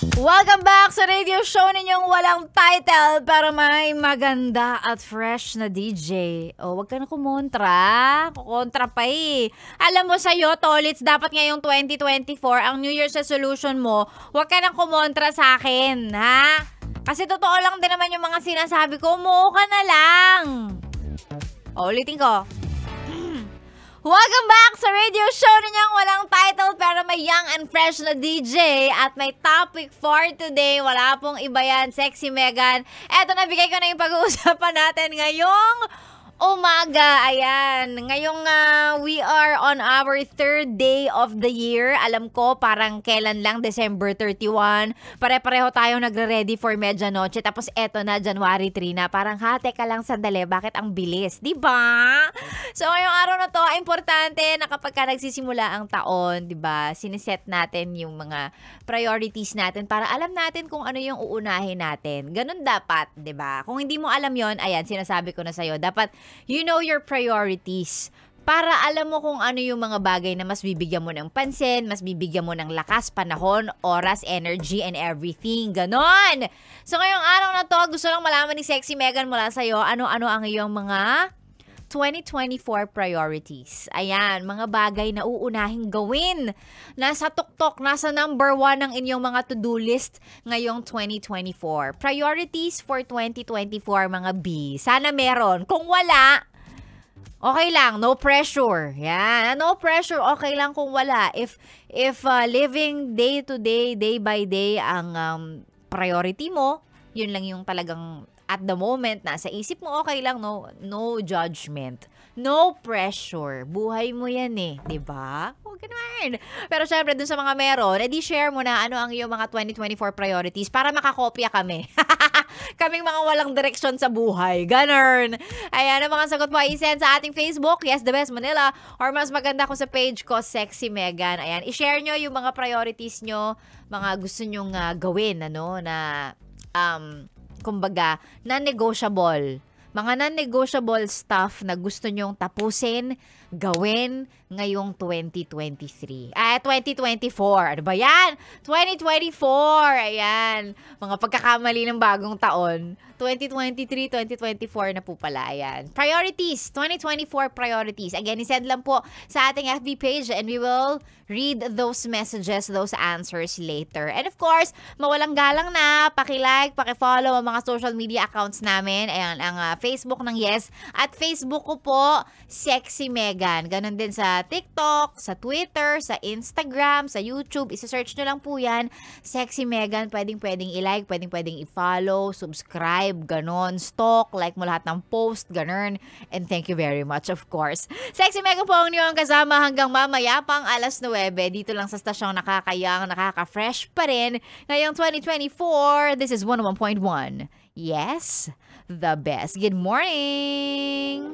Welcome back sa radio show ninyong walang title para may maganda at fresh na DJ. O, wag ka na kumontra. Kukontra pa eh. Alam mo sa'yo, Tolits, dapat ngayong 2024, ang New Year's resolution mo, wag ka na kumontra sa akin, ha? Kasi totoo lang din naman yung mga sinasabi ko, umuo ka na lang. O, ulitin ko. Welcome back sa radio show ninyong walang title pero may young and fresh na DJ at may topic for today. Wala pong iba yan, Sexy Megan. Eto, nabigay ko na yung pag-uusapan natin ngayong umaga. Ayan, ngayong we are on our third day of the year. Alam ko parang kailan lang, December 31. Pare-pareho tayo nagre-ready for medianoche. Tapos eto na, January 3 na. Parang teka lang sandali, bakit ang bilis? Diba? So ngayong araw na to, importante na kapag ka nagsisimula ang taon, diba, siniset natin yung mga priorities natin para alam natin kung ano yung uunahin natin. Ganun dapat, diba? Kung hindi mo alam yon, ayan, sinasabi ko na sa'yo, dapat you know your priorities para alam mo kung ano yung mga bagay na mas bibigyan mo ng pansin, mas bibigyan mo ng lakas, panahon, oras, energy, and everything. Ganon! So ngayong araw na to, gusto lang malaman ni Sexy Megan mula sa'yo, ano-ano ang iyong mga 2024 priorities. Ayan, mga bagay na uunahin gawin. Nasa tuktok, nasa number 1 ng inyong mga to-do list ngayong 2024. Priorities for 2024, mga B. Sana meron. Kung wala, okay lang, no pressure. Yan, no pressure, okay lang kung wala. If living day to day, day by day ang priority mo, yun lang yung talagang at the moment, nasa isip mo, okay lang, no judgment. No pressure. Buhay mo yan eh. Diba? Huwag ka naman. Pero syempre, dun sa mga meron, edi share mo na ano ang iyong mga 2024 priorities para makakopya kami. Kaming mga walang direksyon sa buhay. Ganun. Ayan, ang mga sagot mo ay send sa ating Facebook, Yes The Best Manila, or mas maganda ko sa page ko, Sexy Megan. Ayan, i-share nyo yung mga priorities nyo, mga gusto nyong gawin, ano, na kumbaga, non-negotiable. Mga non-negotiable stuff na gusto nyong tapusin, gawin ngayong 2023. 2024. Ano ba yan? 2024. Ayan. Mga pagkakamali ng bagong taon. 2023, 2024 na po pala. Ayan. Priorities. 2024 priorities. Again, isend lang po sa ating FB page and we will read those messages, those answers later. And of course, mawalang galang na, paki-like, paki-follow ang mga social media accounts namin. Ayan, ang Facebook ng Yes at Facebook ko po, Sexy Megan. Ganon din sa TikTok, sa Twitter, sa Instagram, sa YouTube. Isa-search nyo lang po yan. Sexy Megan, pwedeng-pwedeng i-like, pwedeng-pwedeng i-follow, subscribe, ganon, stalk, like mo lahat ng post, ganon. And thank you very much, of course. Sexy Megan po ang niyong kasama hanggang mamaya pang alas 9. Dito lang sa stasyong nakakayang, nakaka-fresh pa rin. Ngayong 2024, this is 101.1. Yes, the best. Good morning!